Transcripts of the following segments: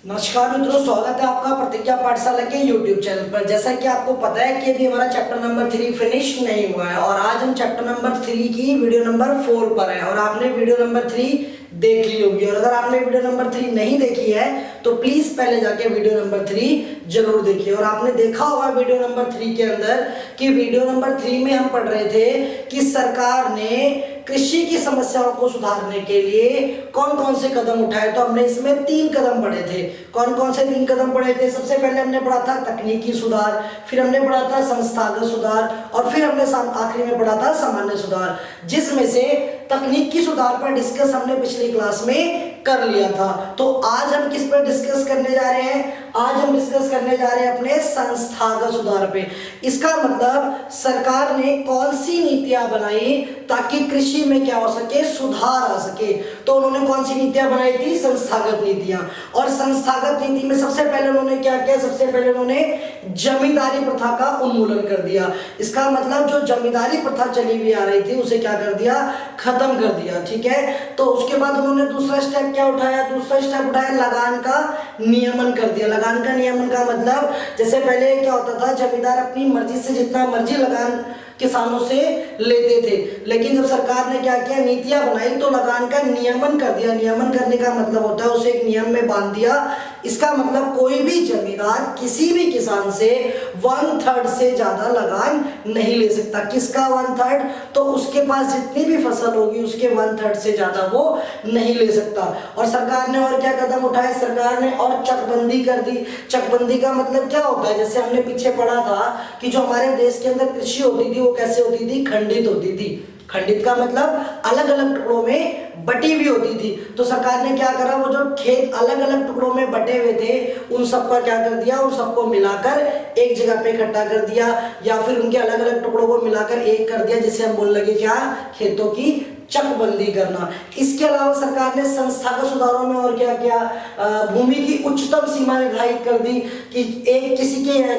नमस्कार मित्रों, स्वागत है आपका प्रतिज्ञा पाठशाला के YouTube चैनल पर। जैसा कि आपको पता है कि अभी हमारा चैप्टर नंबर 3 फिनिश नहीं हुआ है और आज हम चैप्टर नंबर 3 की वीडियो नंबर 4 पर हैं और आपने वीडियो नंबर 3 देख ली होगी। और अगर आपने वीडियो नंबर 3 नहीं देखी है तो प्लीज पहले जाके वीडियो नंबर 3 जरूर देखिए। और आपने देखा होगा वीडियो नंबर 3 के अंदर कि वीडियो नंबर 3 में हम पढ़ रहे थे कि सरकार ने कृषि की समस्याओं को सुधारने के लिए कौन कौन से कदम उठाए। तो हमने इसमें 3 कदम पढ़े थे। कौन कौन से 3 कदम पढ़े थे? सबसे पहले हमने पढ़ा था तकनीकी सुधार, फिर हमने पढ़ा था संस्थागत सुधार और फिर हमने आखिरी में पढ़ा था सामान्य सुधार, जिसमें से तकनीकी सुधार पर डिस्कस हमने पिछली क्लास में कर लिया था। तो आज हम किस पर डिस्कस करने जा रहे हैं? आज हम डिस्कस करने जा रहे हैं अपने संस्थागत सुधार पे। इसका मतलब सरकार ने कौन सी नीतियां बनाई ताकि कृषि में क्या हो सके, सुधार आ सके। तो उन्होंने कौन सी नीतियां बनाई थी? संस्थागत नीतियां। और संस्थागत नीति में सबसे पहले उन्होंने क्या किया? सबसे पहले उन्होंने जमींदारी प्रथा का उन्मूलन कर दिया। इसका मतलब जो जमींदारी प्रथा चली हुई आ रही थी उसे क्या कर दिया? खत्म कर दिया। ठीक है। तो उसके बाद उन्होंने दूसरा स्टेप क्या उठाया? दूसरा स्टेप उठाया लगान का नियमन कर दिया। लगान का नियमन का मतलब जैसे पहले क्या होता था, जमींदार अपनी मर्जी से जितना मर्जी लगान किसानों से लेते थे, लेकिन जब सरकार ने क्या किया, नीतियां बनाई तो लगान का नियमन कर दिया। नियमन करने का मतलब होता है उसे एक नियम में बांध दिया। इसका मतलब कोई भी जमींदार किसी भी किसान से 1/3 से ज्यादा लगान नहीं ले सकता। किसका 1/3? तो उसके पास जितनी भी फसल होगी उसके 1/3 से ज्यादा वो नहीं ले सकता। और सरकार ने और क्या कदम उठाए? सरकार ने और चकबंदी कर दी। चकबंदी का मतलब क्या होता है? जैसे हमने पीछे पढ़ा था कि जो हमारे देश के अंदर कृषि होती थी वो कैसे होती थी? खंडित होती थी। खंडित का मतलब अलग अलग टुकड़ों में बटी हुई होती थी। तो सरकार ने क्या करा, वो जो खेत अलग अलग टुकड़ों में बटे हुए थे उन सबका क्या कर दिया, उन सबको मिलाकर एक जगह पे इकट्ठा कर दिया, या फिर उनके अलग अलग टुकड़ों को मिलाकर एक कर दिया, जिसे हम बोलने लगे क्या? खेतों की चकबंदी करना। इसके अलावा सरकार ने संस्थागत सुधारों में और क्या किया? भूमि की उच्चतम सीमा निर्धारित कर दी कि एक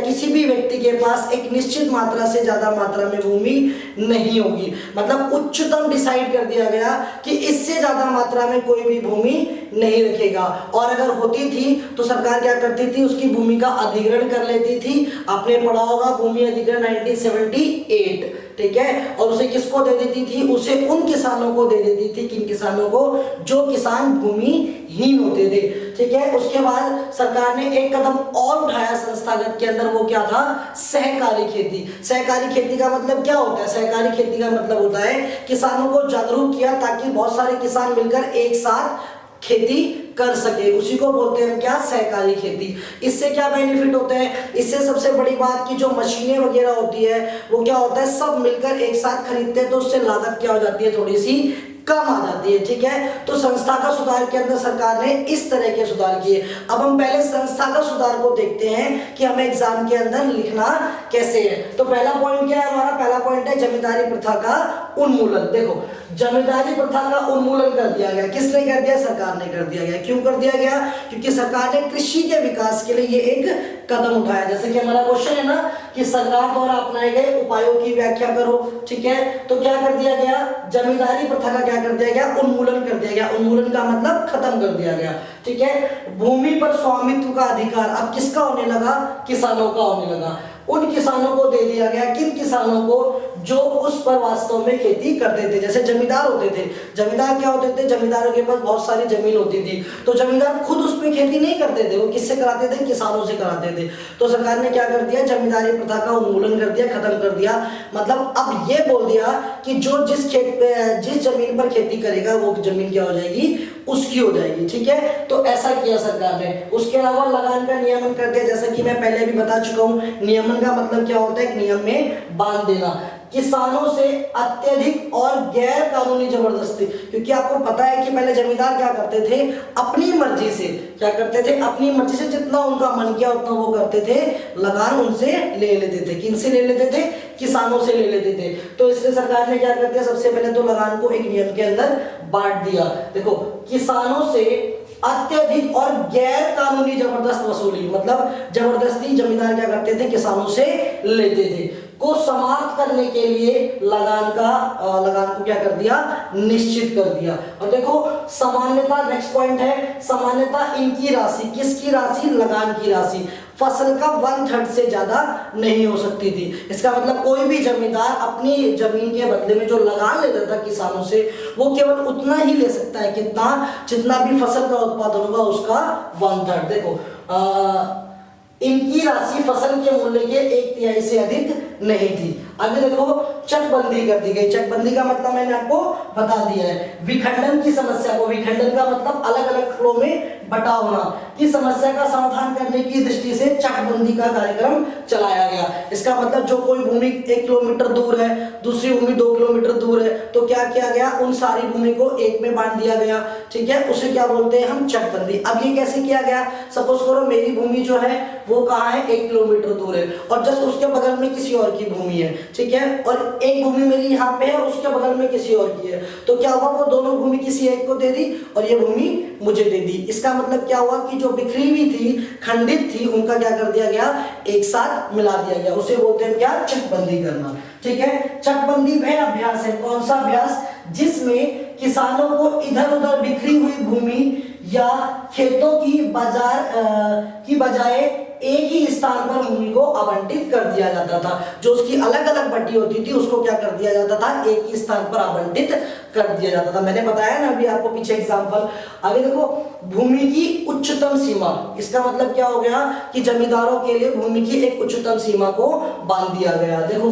किसी भी व्यक्ति के पास एक निश्चित मात्रा से ज्यादा मात्रा में भूमि नहीं होगी। मतलब उच्चतम डिसाइड कर दिया गया कि इससे ज्यादा मात्रा में कोई भी भूमि नहीं रखेगा। और अगर होती थी तो सरकार क्या करती थी? उसकी भूमि का अधिग्रहण कर लेती थी। आपने पढ़ा होगा भूमि अधिग्रहण 1978, ठीक है। और उसे किसको दे देती थी? उसे उन किसानों को दे देती थी, किन किसानों को? जो किसान भूमिहीन होते थे, ठीक है। उसके बाद सरकार ने एक कदम और उठाया संस्थागत के अंदर, वो क्या था? सहकारी खेती। सहकारी खेती का मतलब क्या होता है? सहकारी खेती का मतलब होता है किसानों को जागरूक किया ताकि बहुत सारे किसान मिलकर एक साथ खेती कर सके, उसी को बोलते हैं क्या? सहकारी खेती। इससे क्या बेनिफिट होते हैं? इससे सबसे बड़ी बात कि जो मशीनें वगैरह होती है वो क्या होता है, सब मिलकर एक साथ खरीदते हैं तो उससे लागत क्या हो जाती है? थोड़ी सी कम आ जाती है, ठीक है। तो संस्थागत सुधार के अंदर सरकार ने इस तरह के सुधार किए। अब हम पहले संस्थागत सुधार को देखते हैं कि हमें एग्जाम के अंदर लिखना कैसे है। तो पहला पॉइंट क्या है हमारा? पहला पॉइंट है जमींदारी प्रथा का उन्मूलन। देखो, जमींदारी प्रथा का उन्मूलन कर दिया गया। किसने कर दिया? सरकार ने कर दिया गया। क्यों कर दिया गया? क्योंकि सरकार ने कृषि के विकास के लिए ये एक कदम उठाया। जैसे कि हमारा क्वेश्चन है ना कि सरकार द्वारा अपनाए गए उपायों की व्याख्या करो, ठीक है। तो क्या कर दिया गया? जमींदारी प्रथा का क्या कर दिया गया? उन्मूलन कर दिया गया। उन्मूलन का मतलब खत्म कर दिया गया, ठीक है। भूमि पर स्वामित्व का अधिकार अब किसका होने लगा? किसानों का होने लगा। उन किसानों को दे दिया गया। किन किसानों को? जो उस पर वास्तव में खेती करते थे। जैसे जमींदार होते थे। जमींदार क्या होते थे? जमींदारों के पास बहुत सारी जमीन होती थी, तो जमींदार खुद उस पर खेती नहीं करते थे, वो किससे कराते थे? किसानों से कराते थे। तो सरकार ने क्या कर दिया? जमींदारी प्रथा का उन्मूलन कर दिया, खत्म कर दिया। मतलब अब ये बोल दिया कि जो जिस जमीन पर खेती करेगा वो जमीन क्या हो जाएगी? उसकी हो जाएगी, ठीक है। तो ऐसा किया सरकार ने। उसके अलावा लगान का नियमन कर दिया। जैसा कि मैं पहले भी बता चुका हूं, नियमन का मतलब क्या होता है? एक नियम में बांध देना। किसानों से अत्यधिक और गैर कानूनी जबरदस्ती, क्योंकि आपको पता है कि पहले जमींदार क्या करते थे? अपनी मर्जी से क्या करते थे? अपनी मर्जी से जितना उनका मन किया उतना वो करते थे, लगान उनसे ले लेते थे। किनसे ले लेते थे? किसानों से ले लेते थे। तो इसलिए सरकार ने क्या कर दिया? सबसे पहले तो लगान को एक नियम के अंदर बांट दिया। देखो, किसानों से अत्यधिक और गैर कानूनी जबरदस्त वसूली, मतलब जबरदस्ती जमींदार क्या करते थे? किसानों से लेते थे। को समाप्त करने के लिए लगान को क्या कर दिया, निश्चित कर दिया। और देखो सामान्यता, नेक्स्ट पॉइंट है सामान्यता इनकी राशि, किसकी राशि, लगान की राशि फसल का 1/3 से ज्यादा नहीं हो सकती थी। इसका मतलब कोई भी जमींदार अपनी जमीन के बदले में जो लगान लेता था किसानों से, वो केवल उतना ही ले सकता है, कितना, जितना भी फसल का उत्पादन होगा उसका 1/3। देखो इनकी राशि फसल के मूल्य के 1/3 से अधिक नहीं थी। अभी देखो चकबंदी कर दी गई। चकबंदी का मतलब मैंने आपको बता दिया है। विखंडन की समस्या को, विखंडन का मतलब अलग अलग फ्लो में बटा होना की समस्या का समाधान करने की दृष्टि से चकबंदी का कार्यक्रम चलाया गया। इसका मतलब जो कोई भूमि 1 किलोमीटर दूर है, दूसरी भूमि 2 किलोमीटर दूर है, तो क्या किया गया, उन सारी भूमि को एक में बांट दिया गया। ठीक है, उसे क्या बोलते हैं हम, चकबंदी। अब ये कैसे किया गया, सपोज करो मेरी भूमि जो है वो कहाँ है, 1 किलोमीटर दूर है और जस्ट उसके बगल में किसी और की भूमि है। ठीक है, और एक भूमि मेरी यहाँ पे है और उसके बगल में किसी और की है, तो क्या हुआ, वो दोनों भूमि किसी एक को दे दी और ये भूमि मुझे दे दी। इसका मतलब क्या हुआ कि जो बिखरी हुई थी, खंडित थी, उनका क्या कर दिया गया, एक साथ मिला दिया गया। उसे बोलते हैं क्या, चकबंदी करना। ठीक है, चकबंदी वह अभ्यास है, कौन सा अभ्यास, जिसमें किसानों को इधर उधर बिखरी हुई भूमि या खेतों की बजाय एक ही स्थान पर भूमि को आवंटित कर दिया जाता था। जो उसकी अलग अलग बटी होती थी उसको क्या कर दिया जाता था, एक ही स्थान पर आवंटित कर दिया जाता था। मैंने बताया ना अभी आपको पीछे एग्जांपल। आगे देखो भूमि की उच्चतम सीमा, इसका मतलब क्या हो गया कि जमींदारों के लिए भूमि की एक उच्चतम सीमा को बांध दिया गया। देखो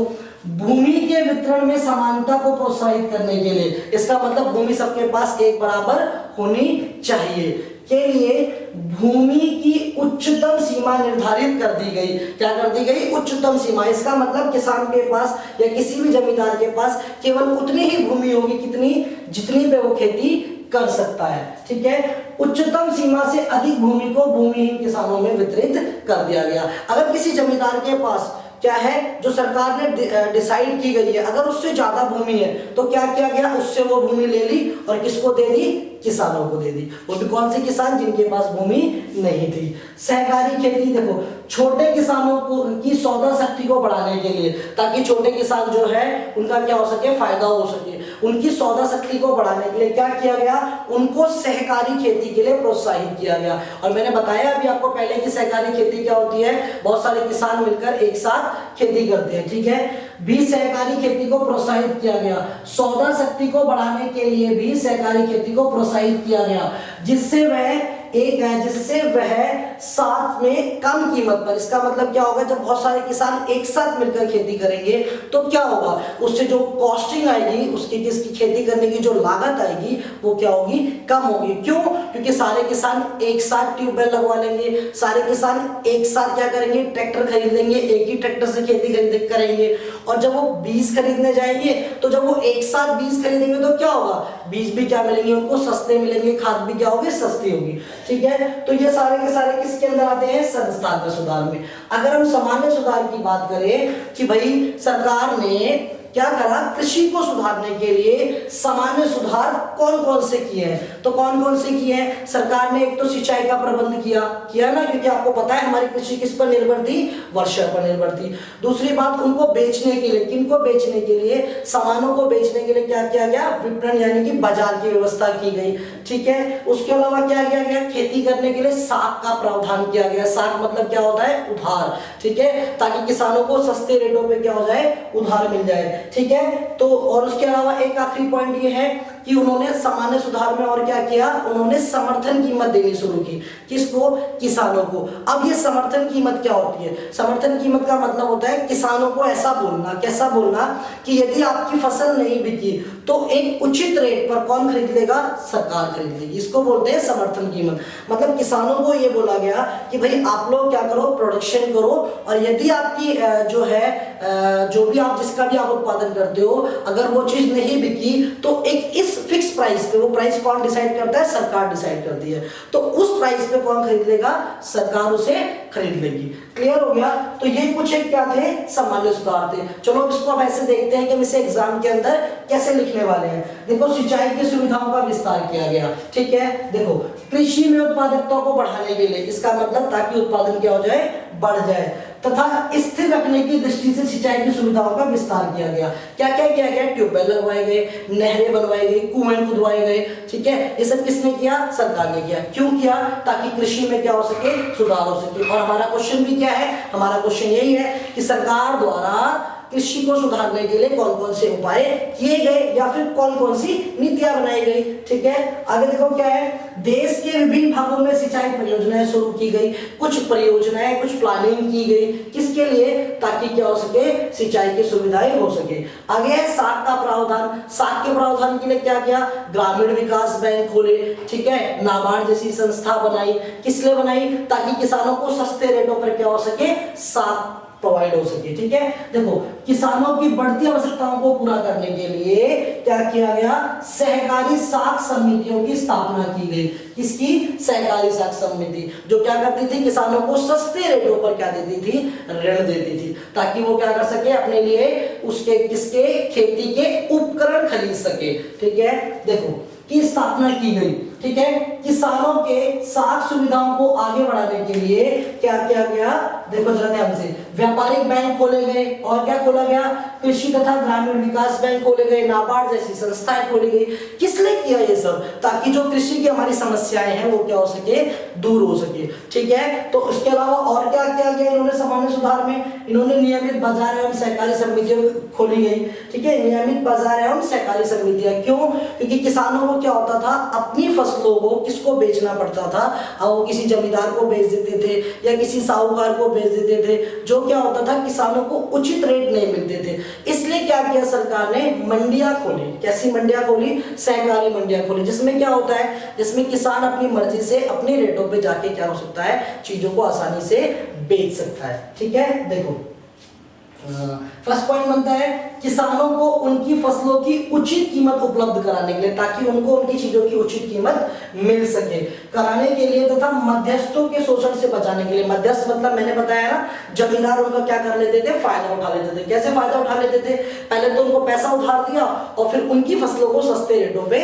भूमि के वितरण में समानता को प्रोत्साहित करने के लिए, इसका मतलब भूमि सबके पास एक बराबर होनी चाहिए के लिए भूमि की उच्चतम सीमा निर्धारित कर दी गई। क्या कर दी गई, उच्चतम सीमा। इसका मतलब किसान के पास या किसी भी जमींदार के पास केवल उतनी ही भूमि होगी कितनी, जितनी पे वो खेती कर सकता है। ठीक है, उच्चतम सीमा से अधिक भूमि को भूमिहीन किसानों में वितरित कर दिया गया। अगर किसी जमींदार के पास क्या है, जो सरकार ने डिसाइड की गई है, अगर उससे ज्यादा भूमि है तो क्या किया गया, उससे वो भूमि ले ली और किसको दे दी, किसानों को दे दी। वो भी कौन से किसान, जिनके पास भूमि नहीं थी। सहकारी खेती, देखो छोटे किसानों को की सौदा शक्ति को बढ़ाने के लिए, ताकि छोटे किसान जो है उनका क्या हो सके, फायदा हो सके, उनकी सौदा शक्ति को बढ़ाने के लिए क्या किया गया, उनको सहकारी खेती के लिए प्रोत्साहित किया गया। और मैंने बताया अभी आपको पहले कि सहकारी खेती क्या होती है, बहुत सारे किसान मिलकर एक साथ खेती करते हैं। ठीक है, भी सहकारी खेती को प्रोत्साहित किया गया। सौदा शक्ति को बढ़ाने के लिए भी सहकारी खेती को प्रोत्साहित किया गया, जिससे वह साथ में कम कीमत पर, इसका मतलब क्या होगा, जब बहुत सारे किसान एक साथ मिलकर खेती करेंगे तो क्या होगा, उससे जो कॉस्टिंग आएगी, उसकी किसकी खेती करने की जो लागत आएगी वो क्या होगी, कम होगी। क्यों, क्योंकि सारे किसान एक साथ ट्यूबवेल लगवा लेंगे, सारे किसान एक साथ क्या करेंगे, ट्रैक्टर खरीद लेंगे, एक ही ट्रैक्टर से खेती करेंगे। और जब वो बीज खरीदने जाएंगे तो जब वो एक साथ बीज खरीदेंगे तो क्या होगा, बीज भी क्या मिलेंगे उनको, सस्ते मिलेंगे, खाद भी क्या होगी, सस्ती होगी। ठीक है, तो ये सारे के सारे किसके अंदर आते हैं, संस्थागत सुधार में। अगर हम सामान्य सुधार की बात करें कि भाई सरकार ने क्या करा, कृषि को सुधारने के लिए सामान्य सुधार कौन कौन से किए हैं, तो कौन कौन से किए हैं सरकार ने। एक तो सिंचाई का प्रबंध किया ना, क्योंकि आपको पता है हमारी कृषि किस पर निर्भर थी, वर्षा पर निर्भर थी। दूसरी बात, उनको बेचने के लिए, किनको बेचने के लिए, सामानों को बेचने के लिए क्या किया गया, विपणन यानी कि बाजार की व्यवस्था की गई। ठीक है, उसके अलावा क्या किया गया, खेती करने के लिए साख का प्रावधान किया गया। साख मतलब क्या होता है, उधार। ठीक है, ताकि किसानों को सस्ते रेटों पे क्या हो जाए, उधार मिल जाए। ठीक है, तो और उसके अलावा एक आखिरी पॉइंट ये है कि उन्होंने सामान्य सुधार में और क्या किया, उन्होंने समर्थन कीमत देनी शुरू की। किसको, किसानों को। अब ये समर्थन कीमत क्या होती है, समर्थन कीमत का मतलब होता है किसानों को ऐसा बोलना, कैसा बोलना कि यदि आपकी फसल नहीं बिकी तो एक उचित रेट पर कौन खरीद लेगा, सरकार खरीद लेगी। इसको बोलते हैं समर्थन कीमत। मतलब किसानों को ये बोला गया कि भाई आप लोग क्या करो, प्रोडक्शन करो, और यदि आपकी जो है जो भी आप जिसका भी आप उत्पादन करते हो, अगर वो चीज नहीं बिकी तो एक इस फिक्स प्राइस पे, वो प्राइस कौन डिसाइड करता है, सरकार डिसाइड करती है, तो उस प्राइस पे कौन खरीद लेगा, सरकार उसे खरीद लेगी। क्लियर हो गया। तो ये कुछ एक क्या थे, सामान्य सुधार थे। चलो इसको अब ऐसे देखते हैं कि हम इसे एग्जाम के अंदर कैसे लिखने वाले हैं। देखो सिंचाई की सुविधाओं का विस्तार किया गया। ठीक है, देखो कृषि में उत्पादकता को बढ़ाने के लिए, इसका मतलब ताकि उत्पादन क्या हो जाए, बढ़ जाए। तथा स्थिर रखने की दृष्टि से सिंचाई की सुविधाओं का विस्तार किया गया। क्या क्या किया गया? ट्यूबवेल लगवाए गए, नहरें बनवाई गई, कुएं खुदवाए गए, ठीक है। ये सब किसने किया? सरकार ने किया। क्यों किया? ताकि कृषि में क्या हो सके? सुधार हो सके। और हमारा क्वेश्चन भी क्या है? हमारा क्वेश्चन यही है कि सरकार द्वारा कृषि को सुधारने के लिए कौन कौन से उपाय किए गए या फिर कौन कौन सी नीतियां बनाई गई, ठीक है। आगे देखो क्या है, देश के विभिन्न भागों में सिंचाई परियोजनाएं शुरू की गई, कुछ परियोजनाएं, कुछ प्लानिंग की गई, किसके लिए? ताकि क्या हो सके? सिंचाई की सुविधाएं हो सके। आगे है साख का प्रावधान। साख के प्रावधान के लिए क्या किया? ग्रामीण विकास बैंक खोले, ठीक है, नाबार्ड जैसी संस्था बनाई। किस लिए बनाई? ताकि किसानों को सस्ते रेटों पर क्या हो सके? साख प्रोवाइड हो सके, ठीक है। देखो, किसानों की बढ़ती आवश्यकताओं को पूरा करने के लिए क्या किया गया? सहकारी साख समितियों की स्थापना की गई। किसकी? सहकारी साख समिति, जो क्या करती थी? किसानों को सस्ते रेटों पर क्या देती थी? ऋण देती थी, ताकि वो क्या कर सके? अपने लिए उसके किसके? खेती के उपकरण खरीद सके, ठीक है। देखो की स्थापना की गई, ठीक है। किसानों के साख सुविधाओं को आगे बढ़ाने के लिए क्या किया गया? देखो जरा ध्यान से, व्यापारिक बैंक खोले गए और क्या खोला गया? कृषि तथा ग्रामीण विकास बैंक खोले गए, नाबार्ड जैसी संस्थाएं खोली गई। किस लिए किया ये सब? ताकि जो कृषि की हमारी समस्याएं हैं वो क्या हो सके? दूर हो सके, ठीक है। तो इसके अलावा और क्या किया गया इन्होंने सामान्य सुधार में? इन्होंने नियमित बाजार एवं सहकारी समितियां खोली गई, ठीक है। नियमित बाजार एवं सहकारी समितियां क्यों? क्योंकि किसानों को क्या होता था? अपनी फसलों को किसको बेचना पड़ता था? वो किसी जमींदार को बेच देते थे या किसी साहूकार को बेच देते थे, जो क्या होता था? किसानों को उचित रेट नहीं मिलते थे। इसलिए क्या किया सरकार ने? मंडियां खोली। कैसी मंडियां खोली? सहकारी मंडियां खोली। जिसमें क्या होता है? जिसमें किसान अपनी मर्जी से अपने रेटों पे जाके क्या हो सकता है? चीजों को आसानी से बेच सकता है, ठीक है। देखो फर्स्ट पॉइंट बनता है किसानों को उनकी फसलों की उचित कीमत उपलब्ध कराने के लिए, ताकि उनको उनकी चीजों की उचित कीमत मिल सके, कराने के लिए तथा मध्यस्थों के शोषण से बचाने के लिए। मध्यस्थ मतलब मैंने बताया ना, जमींदार उनका क्या कर लेते थे? फायदा उठा लेते थे। कैसे फायदा उठा लेते थे? पहले तो उनको पैसा उधार दिया और फिर उनकी फसलों को सस्ते रेटों पे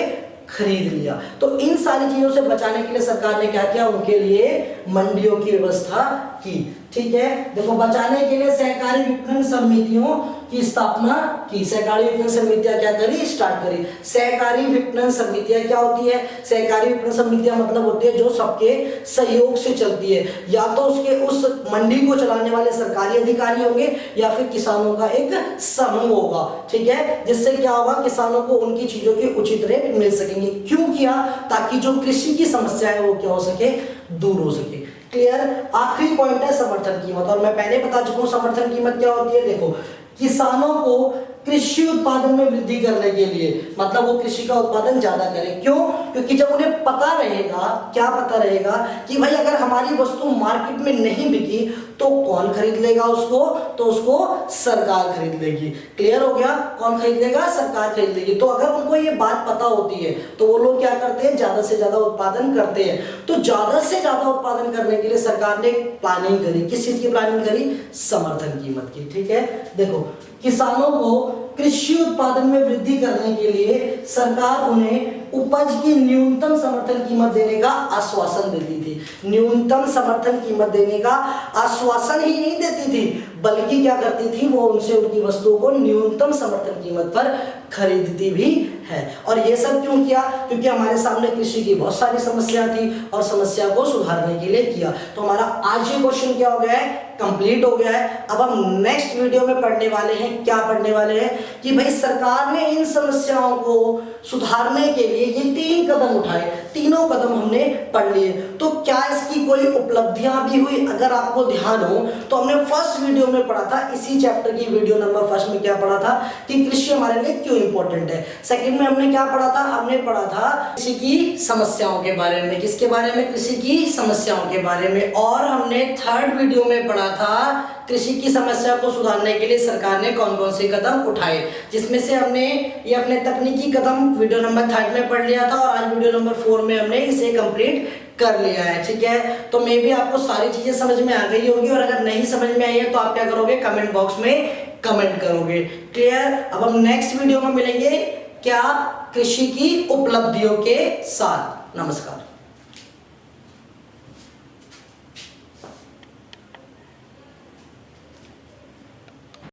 खरीद लिया। तो इन सारी चीजों से बचाने के लिए सरकार ने क्या किया? उनके लिए मंडियों की व्यवस्था की, ठीक है। देखो, बचाने के लिए सहकारी विपणन समितियों की स्थापना की। सहकारी विपणन समितियां क्या करी? स्टार्ट करी। सहकारी विपणन समितियां क्या होती है? सहकारी विपणन समितियां मतलब होती है जो सबके सहयोग से चलती है। या तो उसके उस मंडी को चलाने वाले सरकारी अधिकारी होंगे या फिर किसानों का एक समूह होगा, ठीक है। जिससे क्या होगा? किसानों को उनकी चीजों के उचित रेट मिल सकेंगे। क्यों किया? ताकि जो कृषि की समस्या है वो क्या हो सके? दूर हो सके। क्लियर। आखिरी पॉइंट है समर्थन कीमत, और मैं पहले बता चुका हूं समर्थन कीमत क्या होती है। देखो, किसानों को कृषि उत्पादन में वृद्धि करने के लिए, मतलब वो कृषि का उत्पादन ज्यादा करें। क्यों? क्योंकि जब उन्हें पता रहेगा, क्या पता रहेगा कि भाई अगर हमारी वस्तु मार्केट में नहीं बिकी तो कौन खरीद लेगा उसको? तो उसको सरकार खरीद लेगी। क्लियर हो गया? कौन खरीद लेगा? सरकार खरीद लेगी। तो अगर उनको ये बात पता होती है तो वो लोग क्या करते हैं? ज्यादा से ज्यादा उत्पादन करते हैं। तो ज्यादा से ज्यादा उत्पादन करने के लिए सरकार ने प्लानिंग करी। किस चीज की प्लानिंग करी? समर्थन कीमत की, ठीक है। देखो, किसानों को कृषि उत्पादन में वृद्धि करने के लिए सरकार उन्हें उपज की न्यूनतम समर्थन कीमत देने का आश्वासन देती थी। न्यूनतम समर्थन कीमत देने का आश्वासन ही नहीं देती थी, बल्कि क्या करती थी? वो उनसे उनकी वस्तुओं को न्यूनतम समर्थन कीमत पर खरीदती भी है। और ये सब क्यों किया? क्योंकि हमारे सामने कृषि की बहुत सारी समस्या थी और समस्या को सुधारने के लिए किया। तो हमारा आज ये क्वेश्चन क्या हो गया है? कंप्लीट हो गया है। अब हम नेक्स्ट वीडियो में पढ़ने वाले हैं, क्या पढ़ने वाले हैं कि भाई सरकार ने इन समस्याओं को सुधारने के लिए ये 3 कदम उठाए। तीनों कदम हमने पढ़ लिए। तो क्या इसकी कोई उपलब्धियां भी हुई? अगर आपको ध्यान हो तो हमने फर्स्ट वीडियो में पढ़ा था, इसी चैप्टर की वीडियो नंबर फर्स्ट में क्या पढ़ा था कि कृषि हमारे लिए क्यों इंपॉर्टेंट है। सेकंड में हमने क्या पढ़ा था? हमने पढ़ा था कृषि की समस्याओं के बारे में। किसके बारे में? कृषि की समस्याओं के बारे में। और हमने थर्ड वीडियो में पढ़ा था कृषि की समस्या को सुधारने के लिए सरकार ने कौन कौन से कदम उठाए, जिसमें से हमने ये अपने तकनीकी कदम वीडियो नंबर 3 में पढ़ लिया था और आज वीडियो नंबर 4 में हमने इसे कंप्लीट कर लिया है, ठीक है। तो मे भी आपको सारी चीजें समझ में आ गई होगी, और अगर नहीं समझ में आई है तो आप क्या करोगे? कमेंट बॉक्स में कमेंट करोगे। क्लियर। अब हम नेक्स्ट वीडियो में मिलेंगे क्या? कृषि की उपलब्धियों के साथ। नमस्कार।